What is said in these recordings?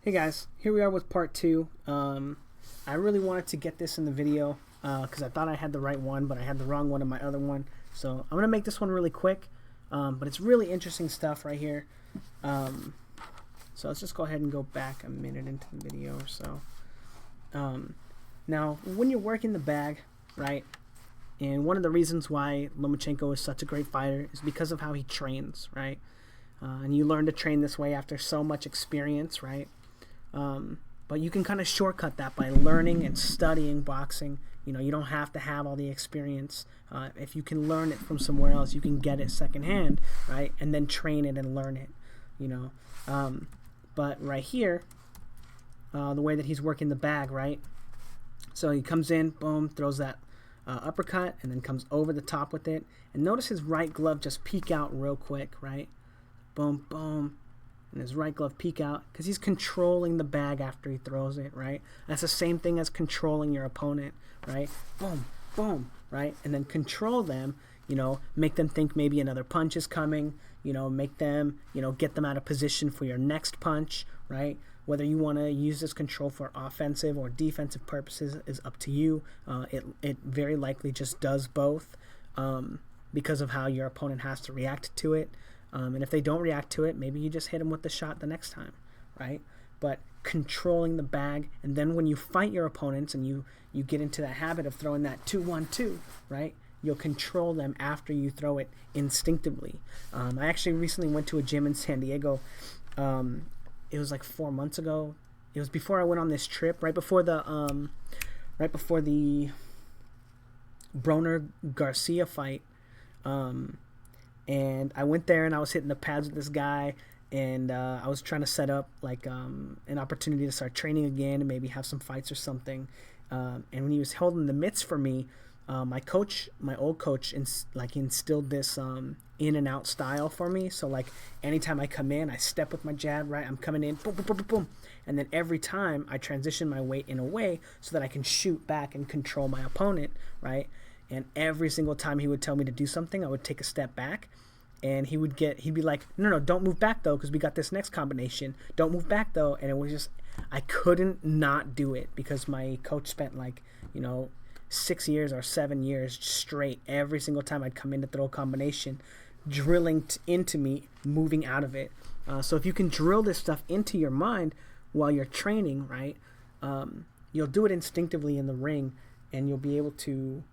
Hey guys, here we are with part two. I really wanted to get this in the video because I thought I had the right one, but I had the wrong one in my other one. So I'm going to make this one really quick, but it's really interesting stuff right here. So let's just go ahead and go back a minute into the video or so. Now, when you're working the bag, right, and one of the reasons why Lomachenko is such a great fighter is because of how he trains, right? And you learn to train this way after so much experience, right? But you can kind of shortcut that by learning and studying boxing. You know, you don't have to have all the experience. If you can learn it from somewhere else, you can get it secondhand, right? And then train it and learn it, you know. But right here, the way that he's working the bag, right? So he comes in, boom, throws that uppercut, and then comes over the top with it. And notice his right glove just peek out real quick, right? Boom, boom. And his right glove peek out because he's controlling the bag after he throws it, right? That's the same thing as controlling your opponent, right? Boom, boom, right? And then control them, you know, make them think maybe another punch is coming, you know, make them, you know, get them out of position for your next punch, right? Whether you want to use this control for offensive or defensive purposes is up to you. It very likely just does both because of how your opponent has to react to it. And if they don't react to it, maybe you just hit them with the shot the next time, right? But controlling the bag, and then when you fight your opponents and you get into that habit of throwing that 2-1-2, right? You'll control them after you throw it instinctively. I actually recently went to a gym in San Diego. It was like 4 months ago. It was before I went on this trip, right before the Broner Garcia fight. And I went there and I was hitting the pads with this guy, and I was trying to set up like an opportunity to start training again and maybe have some fights or something. And when he was holding the mitts for me, my old coach, instilled this in and out style for me. So like anytime I come in, I step with my jab, right? I'm coming in, boom, boom, boom, boom, boom. And then every time I transition my weight in a way so that I can shoot back and control my opponent, right? And every single time he would tell me to do something, I would take a step back, and he'd be like, no, don't move back though, because we got this next combination. Don't move back though. And it was just, I couldn't not do it because my coach spent 6 years or 7 years straight. Every single time I'd come in to throw a combination, drilling into me, moving out of it. So if you can drill this stuff into your mind while you're training, right, you'll do it instinctively in the ring, and you'll be able to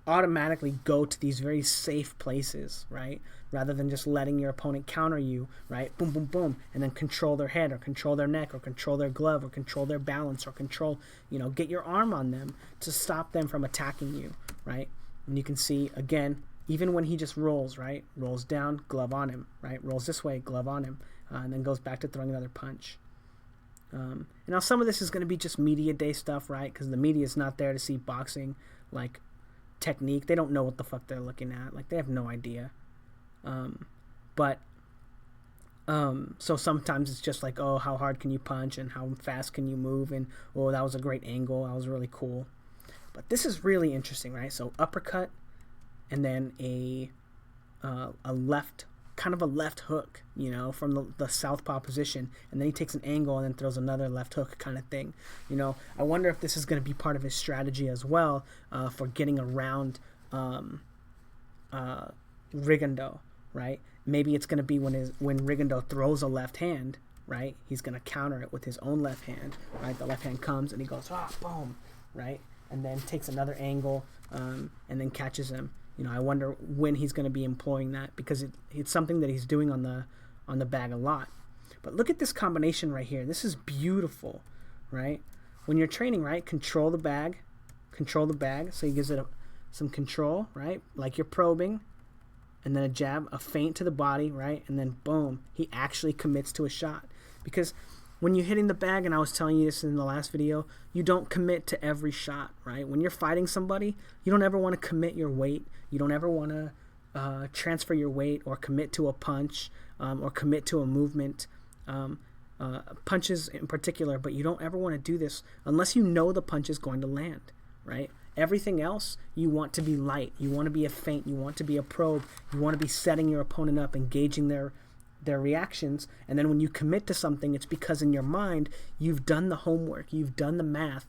automatically go to these very safe places, right? Rather than just letting your opponent counter you, right? Boom, boom, boom, and then control their head or control their neck or control their glove or control their balance or control, get your arm on them to stop them from attacking you, right? And you can see, again, even when he just rolls, right? Rolls down, glove on him, right? Rolls this way, glove on him, and then goes back to throwing another punch. Now some of this is going to be just media day stuff, right? Because the media is not there to see boxing like technique. They don't know what the fuck they're looking at. Like, they have no idea. So sometimes it's just like, oh, how hard can you punch and how fast can you move, and oh, that was a great angle, that was really cool. But this is really interesting, right? So uppercut, and then a left, kind of a left hook, from the southpaw position, and then he takes an angle and then throws another left hook kind of thing. I wonder if this is going to be part of his strategy as well for getting around Rigondeaux, right? Maybe it's going to be when Rigondeaux throws a left hand, right? He's going to counter it with his own left hand, right? The left hand comes and he goes, boom, right? And then takes another angle and then catches him. I wonder when he's going to be employing that, because it's something that he's doing on the bag a lot. But look at this combination right here. This is beautiful, right? When you're training, right, control the bag. So he gives it some control, right? Like you're probing, and then a jab, a feint to the body, right? And then boom, he actually commits to a shot. Because when you're hitting the bag, and I was telling you this in the last video, you don't commit to every shot, right? When you're fighting somebody, you don't ever want to commit your weight. You don't ever want to transfer your weight or commit to a punch or commit to a movement, punches in particular, but you don't ever want to do this unless you know the punch is going to land, right? Everything else, you want to be light. You want to be a feint. You want to be a probe. You want to be setting your opponent up, engaging their reactions. And then when you commit to something, it's because in your mind, you've done the homework, you've done the math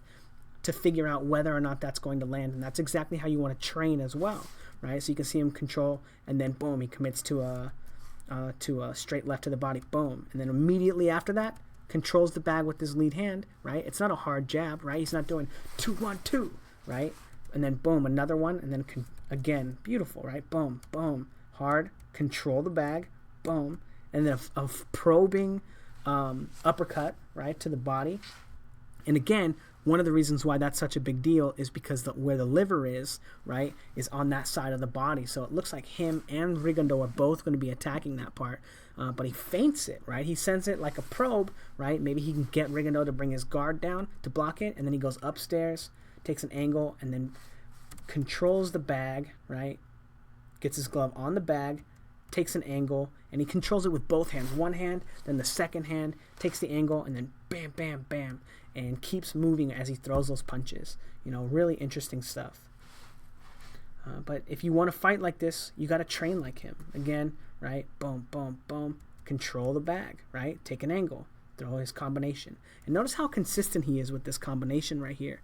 to figure out whether or not that's going to land. And that's exactly how you want to train as well, right? So you can see him control, and then boom, he commits to a straight left to the body, boom. And then immediately after that, controls the bag with his lead hand, right? It's not a hard jab, right? He's not doing 2-1-2, right? And then boom, another one, and then again, beautiful, right? Boom, boom, hard, control the bag, boom, and then a probing uppercut, right, to the body. And again, one of the reasons why that's such a big deal is because where the liver is, right, is on that side of the body. So it looks like him and Rigondeaux are both going to be attacking that part. But he feints it, right? He sends it like a probe, right? Maybe he can get Rigondeaux to bring his guard down to block it, and then he goes upstairs, takes an angle, and then controls the bag, right? Gets his glove on the bag, takes an angle, and he controls it with both hands. One hand, then the second hand, takes the angle, and then bam, bam, bam, and keeps moving as he throws those punches. You know, really interesting stuff. But if you want to fight like this, you got to train like him. Again, right? Boom, boom, boom. Control the bag, right? Take an angle. Throw his combination. And notice how consistent he is with this combination right here.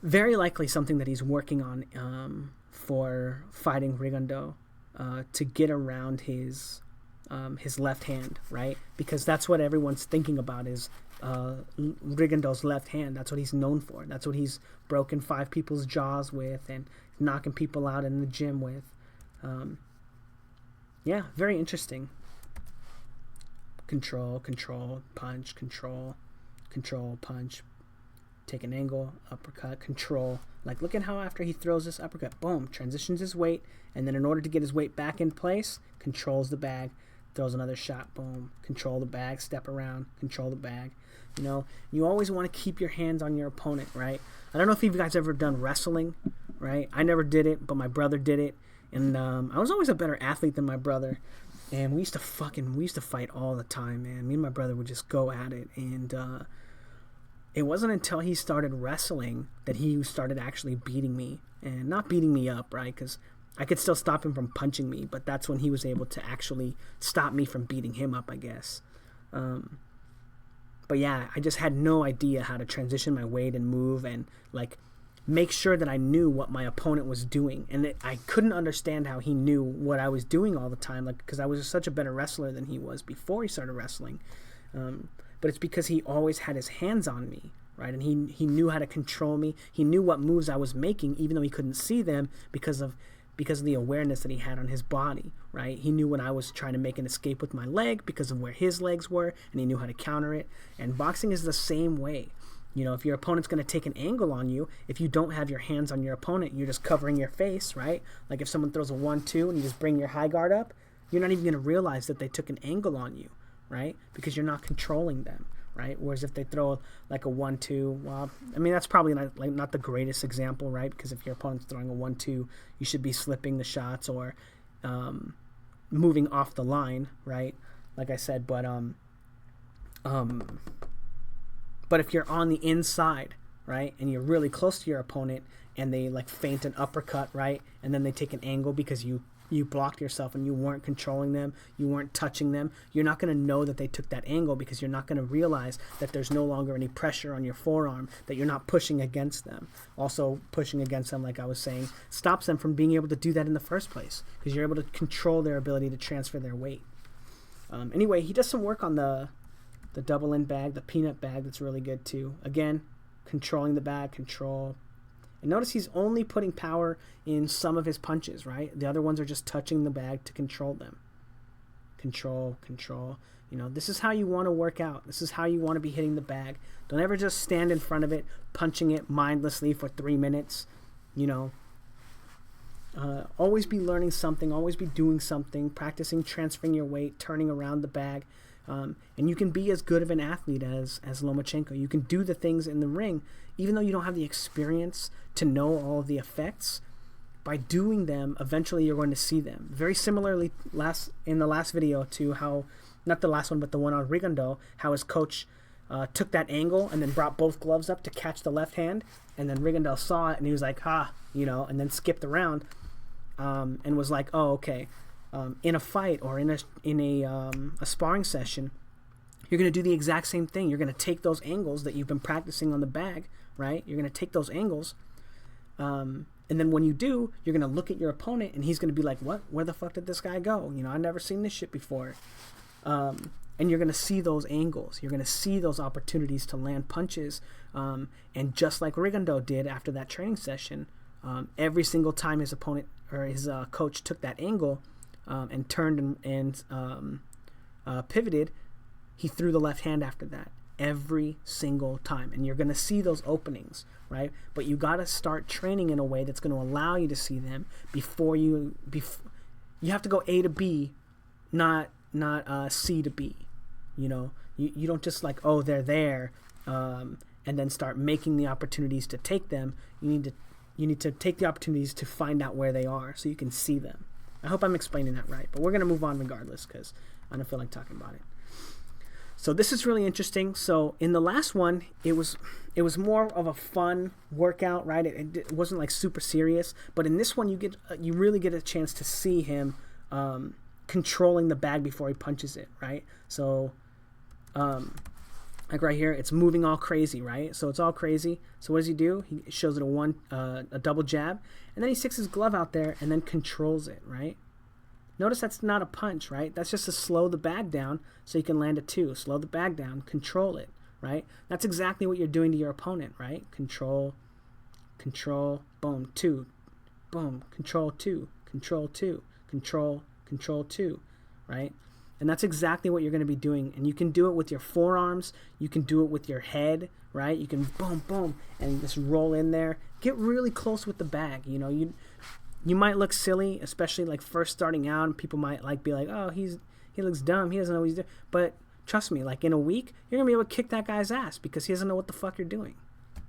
Very likely something that he's working on for fighting Rigondeaux to get around his left hand, right? Because that's what everyone's thinking about is Rigondeaux's left hand. That's what he's known for. That's what he's broken 5 people's jaws with and knocking people out in the gym with. Yeah, very interesting. Control, control, punch, control, control, punch. Take an angle, uppercut, control. Like, look at how after he throws this uppercut, boom, transitions his weight, and then in order to get his weight back in place, controls the bag, throws another shot, boom, control the bag, step around, control the bag. You know, you always want to keep your hands on your opponent, right? I don't know if you guys ever done wrestling, right? I never did it, but my brother did it, and I was always a better athlete than my brother, and we used to fight all the time, man. Me and my brother would just go at it, and it wasn't until he started wrestling that he started actually beating me, and not beating me up, right? Because I could still stop him from punching me, but that's when he was able to actually stop me from beating him up, I guess. But yeah, I just had no idea how to transition my weight and move and like make sure that I knew what my opponent was doing. And I couldn't understand how he knew what I was doing all the time, like because I was such a better wrestler than he was before he started wrestling. But it's because he always had his hands on me, right? And he knew how to control me. He knew what moves I was making, even though he couldn't see them because of the awareness that he had on his body, right? He knew when I was trying to make an escape with my leg because of where his legs were, and he knew how to counter it. And boxing is the same way. You know, if your opponent's going to take an angle on you, if you don't have your hands on your opponent, you're just covering your face, right? Like if someone throws a 1-2 and you just bring your high guard up, you're not even going to realize that they took an angle on you, right? Because you're not controlling them, right? Whereas if they throw like a 1-2, well, I mean, that's probably not the greatest example, right? Because if your opponent's throwing a 1-2, you should be slipping the shots or moving off the line, right? Like I said, but if you're on the inside, right, and you're really close to your opponent and they like feint an uppercut, right, and then they take an angle because you blocked yourself and you weren't controlling them, you weren't touching them, you're not going to know that they took that angle because you're not going to realize that there's no longer any pressure on your forearm, that you're not pushing against them. Also, pushing against them, like I was saying, stops them from being able to do that in the first place because you're able to control their ability to transfer their weight. Anyway, he does some work on the double end bag, the peanut bag, that's really good too. Again, controlling the bag, control. And notice he's only putting power in some of his punches, right? The other ones are just touching the bag to control them. Control, control. You know, this is how you want to work out. This is how you want to be hitting the bag. Don't ever just stand in front of it, punching it mindlessly for 3 minutes. You know, always be learning something, always be doing something, practicing transferring your weight, turning around the bag. And you can be as good of an athlete as Lomachenko. You can do the things in the ring, even though you don't have the experience to know all of the effects. By doing them, eventually you're going to see them. Very similarly, in the last video to how, not the last one, but the one on Rigondeaux, how his coach took that angle and then brought both gloves up to catch the left hand, and then Rigondeaux saw it and he was like, you know, and then skipped around and was like, oh, okay. in a fight or in a sparring session, you're going to do the exact same thing. You're going to take those angles that you've been practicing on the bag, right? You're going to take those angles, and then when you do, you're going to look at your opponent, and he's going to be like, what? Where the fuck did this guy go? You know, I've never seen this shit before. And you're going to see those angles. You're going to see those opportunities to land punches. And just like Rigondeaux did after that training session, every single time his opponent or his coach took that angle and turned and pivoted, he threw the left hand after that every single time. And you're going to see those openings, right? But you got to start training in a way that's going to allow you to see them before you have to go A to B, not C to B. You know, you don't just like, oh, they're there, and then start making the opportunities to take them. You need to take the opportunities to find out where they are so you can see them. I hope I'm explaining that right, but we're going to move on regardless because I don't feel like talking about it. So this is really interesting. So in the last one, it was more of a fun workout, right? It wasn't like super serious, but in this one, you really get a chance to see him controlling the bag before he punches it, right? So like right here, it's moving all crazy, right? So it's all crazy. So what does he do? He shows it a double jab, and then he sticks his glove out there and then controls it, right? Notice that's not a punch, right? That's just to slow the bag down so you can land a 2. Slow the bag down, control it, right? That's exactly what you're doing to your opponent, right? Control, boom, 2, boom, control 2, control 2, control 2, right? And that's exactly what you're going to be doing. And you can do it with your forearms. You can do it with your head, right? You can boom, boom, and just roll in there. Get really close with the bag. You know, you might look silly, especially like first starting out, and people might like be like, oh, he looks dumb. He doesn't know what he's doing. But trust me, like in a week, you're going to be able to kick that guy's ass because he doesn't know what the fuck you're doing,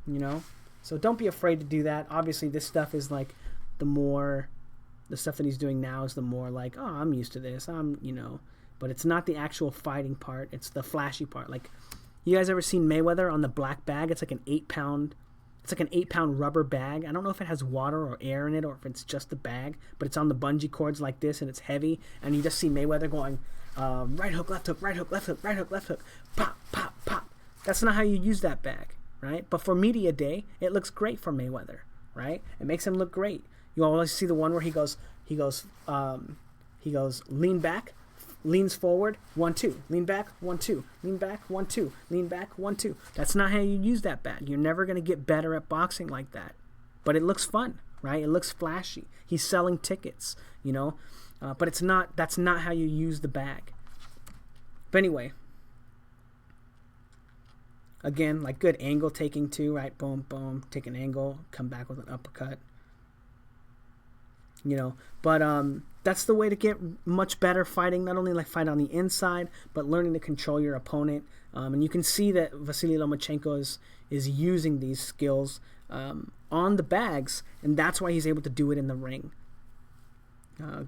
you know? So don't be afraid to do that. Obviously, this stuff is like the stuff that he's doing now is the more like, oh, I'm used to this. But it's not the actual fighting part. It's the flashy part. Like, you guys ever seen Mayweather on the black bag? It's like an 8-pound rubber bag. I don't know if it has water or air in it or if it's just the bag, but it's on the bungee cords like this and it's heavy. And you just see Mayweather going right hook, left hook, right hook, left hook, right hook, left hook, pop, pop, pop. That's not how you use that bag, right? But for media day, it looks great for Mayweather, right? It makes him look great. You always see the one where he goes lean back, leans forward, 1, 2, lean back, 1, 2, lean back, 1, 2, lean back, 1, 2. That's not how you use that bag. You're never going to get better at boxing like that. But it looks fun, right? It looks flashy. He's selling tickets, you know? But that's not how you use the bag. But anyway, again, like good angle taking too, right? Boom, boom, take an angle, come back with an uppercut. You know, but that's the way to get much better fighting, not only like fight on the inside, but learning to control your opponent. And you can see that Vasyl Lomachenko is using these skills on the bags, and that's why he's able to do it in the ring.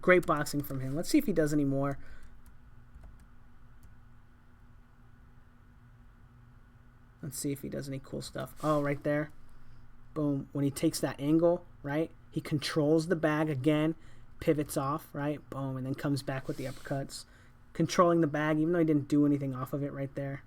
Great boxing from him. Let's see if he does any more. Let's see if he does any cool stuff. Oh, right there. Boom. When he takes that angle, right? He controls the bag again, pivots off, right? Boom, and then comes back with the uppercuts. Controlling the bag, even though he didn't do anything off of it right there.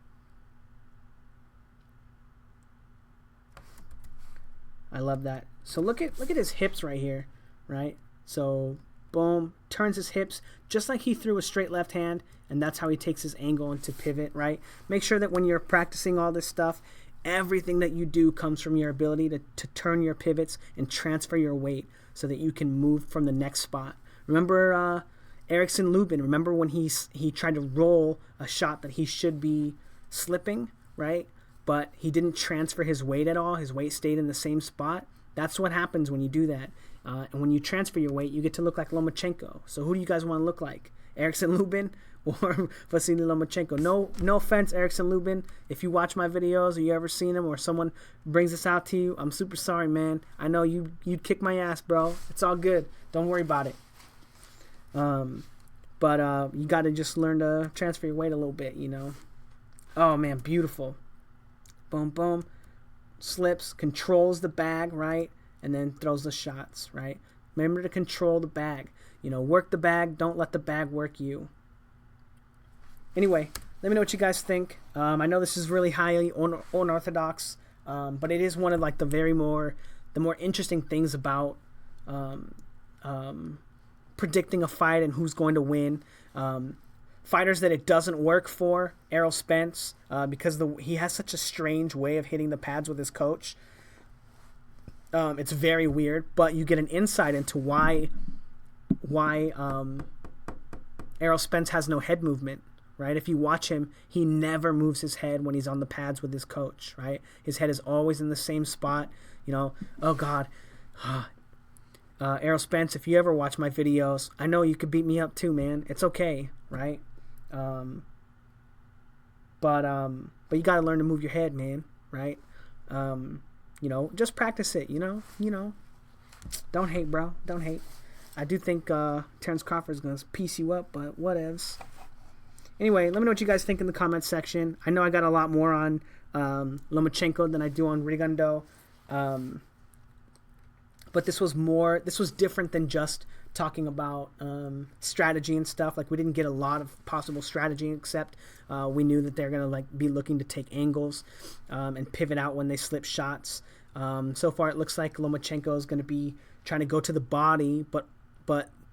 I love that. So look at his hips right here, right? So boom, turns his hips just like he threw a straight left hand, and that's how he takes his angle into pivot, right? Make sure that when you're practicing all this stuff, everything that you do comes from your ability to turn your pivots and transfer your weight so that you can move from the next spot. Remember Erickson Lubin? Remember when he tried to roll a shot that he should be slipping, right? But he didn't transfer his weight at all. His weight stayed in the same spot. That's what happens when you do that. And when you transfer your weight, you get to look like Lomachenko. So who do you guys want to look like? Erickson Lubin or Vasyl Lomachenko? No offense, Erickson Lubin. If you watch my videos or you ever seen him or someone brings this out to you, I'm super sorry, man. I know you'd kick my ass, bro. It's all good. Don't worry about it. But you got to just learn to transfer your weight a little bit, you know. Oh, man, beautiful. Boom, boom. Slips, controls the bag, right? And then throws the shots, right? Remember to control the bag. work the bag, don't let the bag work you. Anyway, let me know what you guys think. I know this is really highly unorthodox, but it is one of like the more interesting things about predicting a fight and who's going to win. Fighters that it doesn't work for, Errol Spence, because he has such a strange way of hitting the pads with his coach. It's very weird, but you get an insight into why Errol Spence has no head movement, right? If you watch him, he never moves his head when he's on the pads with his coach, right? His head is always in the same spot. Oh God. Errol Spence, if you ever watch my videos, I know you could beat me up too, man. It's okay, right? But you gotta learn to move your head, man, right? Just practice it, Don't hate, bro. Don't hate. I do think Terrence Crawford is gonna piece you up, but whatevs. Anyway, let me know what you guys think in the comments section. I know I got a lot more on Lomachenko than I do on Rigondeaux. But this was different than just talking about strategy and stuff. Like, we didn't get a lot of possible strategy, except we knew that they're gonna be looking to take angles and pivot out when they slip shots. So far, it looks like Lomachenko is gonna be trying to go to the body, but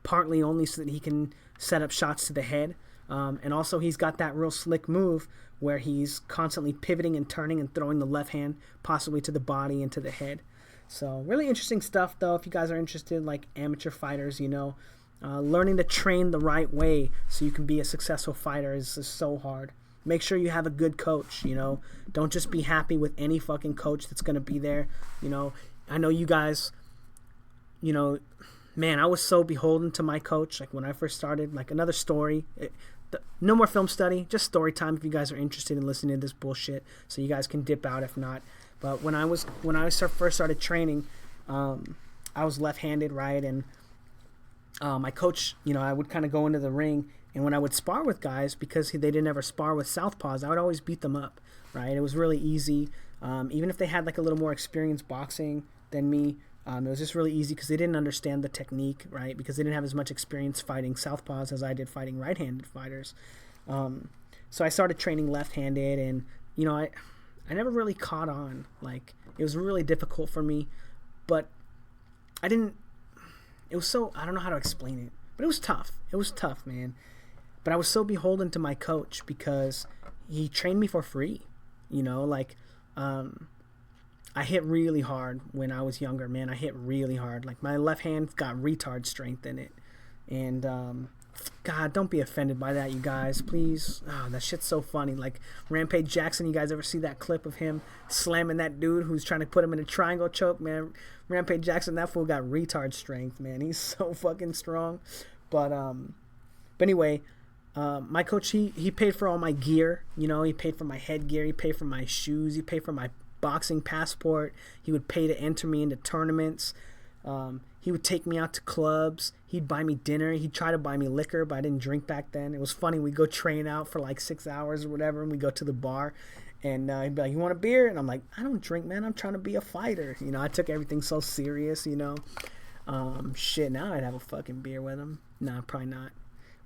partly only so that he can set up shots to the head. And also, he's got that real slick move where he's constantly pivoting and turning and throwing the left hand possibly to the body and to the head. So really interesting stuff, though. If you guys are interested, like amateur fighters, learning to train the right way so you can be a successful fighter is so hard. Make sure you have a good coach, Don't just be happy with any fucking coach that's going to be there. I know you guys, man, I was so beholden to my coach. Like, when I first started, like, another story. No more film study, just story time if you guys are interested in listening to this bullshit. So you guys can dip out if not. But when I first started training, I was left-handed, right? And my coach, I would kind of go into the ring, and when I would spar with guys, because they didn't ever spar with southpaws, I would always beat them up, right? It was really easy. Even if they had like a little more experience boxing than me, it was just really easy because they didn't understand the technique, right? Because they didn't have as much experience fighting southpaws as I did fighting right-handed fighters. So I started training left-handed, and I never really caught on. Like, it was really difficult for me, but I don't know how to explain it, but it was tough. It was tough, man. But I was so beholden to my coach because he trained me for free, I hit really hard when I was younger, man. I hit really hard. Like, my left hand's got retard strength in it. And, God, don't be offended by that, you guys, please. Oh, that shit's so funny. Like, Rampage Jackson, you guys ever see that clip of him slamming that dude who's trying to put him in a triangle choke, man? Rampage Jackson, that fool got retard strength, man. He's so fucking strong. But anyway, my coach, he paid for all my gear. He paid for my headgear. He paid for my shoes. He paid for my boxing passport. He would pay to enter me into tournaments. He would take me out to clubs. He'd buy me dinner. He'd try to buy me liquor, but I didn't drink back then. It was funny. We'd go train out for like 6 hours or whatever, and we'd go to the bar. And he'd be like, "You want a beer?" And I'm like, "I don't drink, man. I'm trying to be a fighter." I took everything so serious, Shit, now I'd have a fucking beer with him. Nah, probably not.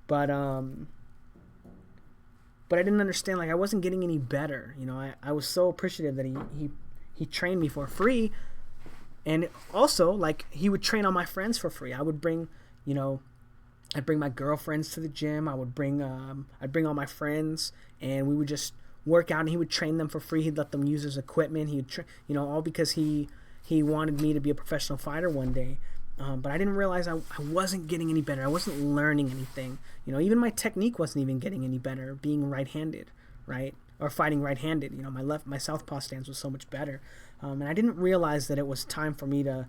But I didn't understand. Like, I wasn't getting any better. I was so appreciative that he trained me for free. And also, like, he would train all my friends for free. I would bring, I'd bring my girlfriends to the gym. I'd bring all my friends, and we would just work out, and he would train them for free. He'd let them use his equipment. He would, all because he wanted me to be a professional fighter one day. But I didn't realize I wasn't getting any better. I wasn't learning anything. Even my technique wasn't even getting any better, being right-handed, right? Or fighting right-handed. My southpaw stance was so much better. And I didn't realize that it was time for me to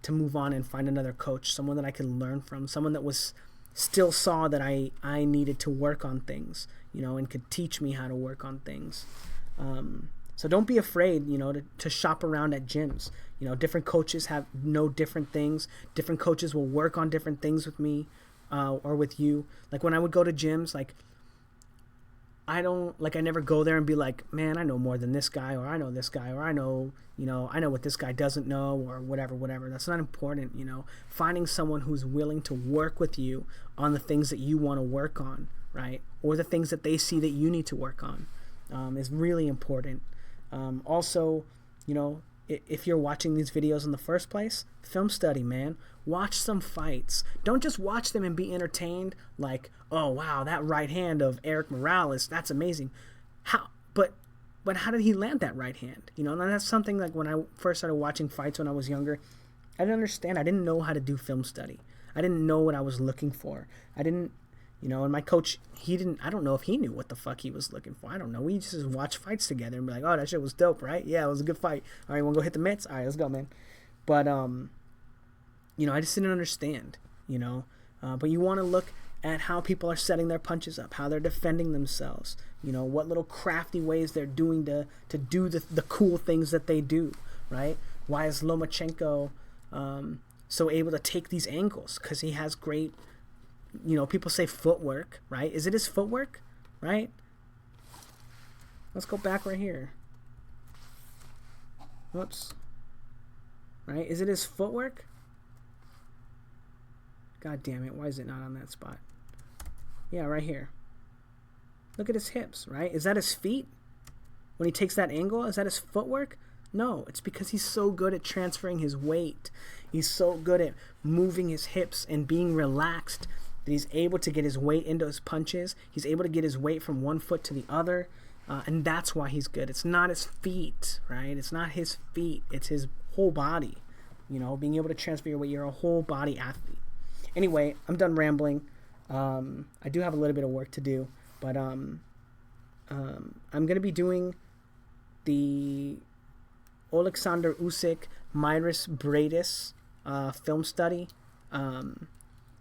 move on and find another coach, someone that I could learn from, someone that still saw that I needed to work on things, and could teach me how to work on things. So don't be afraid, to shop around at gyms. Different coaches know different things. Different coaches will work on different things with me or with you. Like, when I would go to gyms, like, I don't like. I never go there and be like, man, I know more than this guy, or I know this guy, or I know, I know what this guy doesn't know, or whatever. That's not important. Finding someone who's willing to work with you on the things that you want to work on, right, or the things that they see that you need to work on, is really important. Also, if you're watching these videos in the first place, film study, man. Watch some fights. Don't just watch them and be entertained like, oh, wow, that right hand of Eric Morales, that's amazing. But how did he land that right hand? And that's something like when I first started watching fights when I was younger, I didn't understand. I didn't know how to do film study. I didn't know what I was looking for. I didn't, and my coach, I don't know if he knew what the fuck he was looking for. I don't know. We just watch fights together and be like, oh, that shit was dope, right? Yeah, it was a good fight. All right, want to go hit the mitts? All right, let's go, man. But, I just didn't understand, but you want to look at how people are setting their punches up, how they're defending themselves, what little crafty ways they're doing to do the cool things that they do, right? Why is Lomachenko so able to take these angles? Because he has great, people say footwork, right? Is it his footwork, right? Let's go back right here. Whoops. Right? Is it his footwork? God damn it. Why is it not on that spot? Yeah, right here. Look at his hips, right? Is that his feet? When he takes that angle, is that his footwork? No, it's because he's so good at transferring his weight. He's so good at moving his hips and being relaxed that he's able to get his weight into his punches. He's able to get his weight from one foot to the other. And that's why he's good. It's not his feet, right? It's not his feet. It's his whole body. Being able to transfer your weight. You're a whole body athlete. Anyway, I'm done rambling. I do have a little bit of work to do, but I'm going to be doing the Alexander Usyk Mairis Briedis film study, and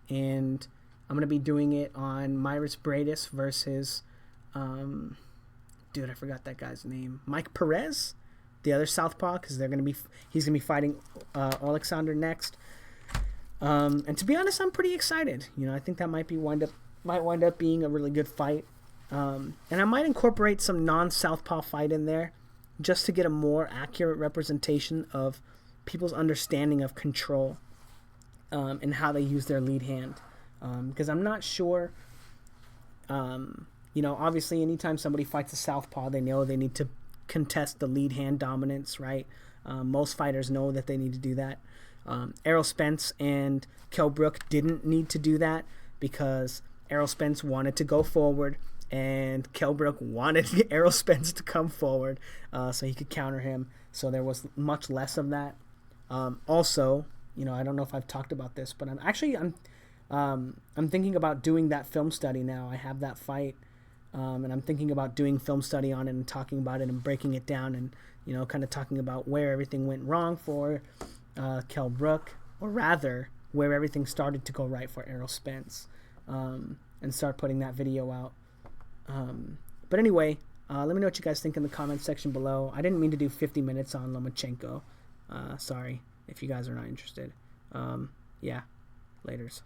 I'm going to be doing it on Mairis Briedis versus dude, I forgot that guy's name, Mike Perez, the other southpaw, because he's gonna be fighting Alexander next. And to be honest, I'm pretty excited. I think that might wind up being a really good fight. And I might incorporate some non-southpaw fight in there, just to get a more accurate representation of people's understanding of control, and how they use their lead hand. Because I'm not sure. Obviously, anytime somebody fights a southpaw, they know they need to contest the lead hand dominance, right? Most fighters know that they need to do that. Errol Spence and Kell Brook didn't need to do that because Errol Spence wanted to go forward and Kell Brook wanted Errol Spence to come forward so he could counter him. So there was much less of that. Also, I don't know if I've talked about this, but I'm thinking about doing that film study now. I have that fight, and I'm thinking about doing film study on it and talking about it and breaking it down and, kind of talking about where everything went wrong for Kell Brook, or rather where everything started to go right for Errol Spence, and start putting that video out. But anyway, let me know what you guys think in the comments section below. I didn't mean to do 50 minutes on Lomachenko. Sorry if you guys are not interested. Yeah, laters.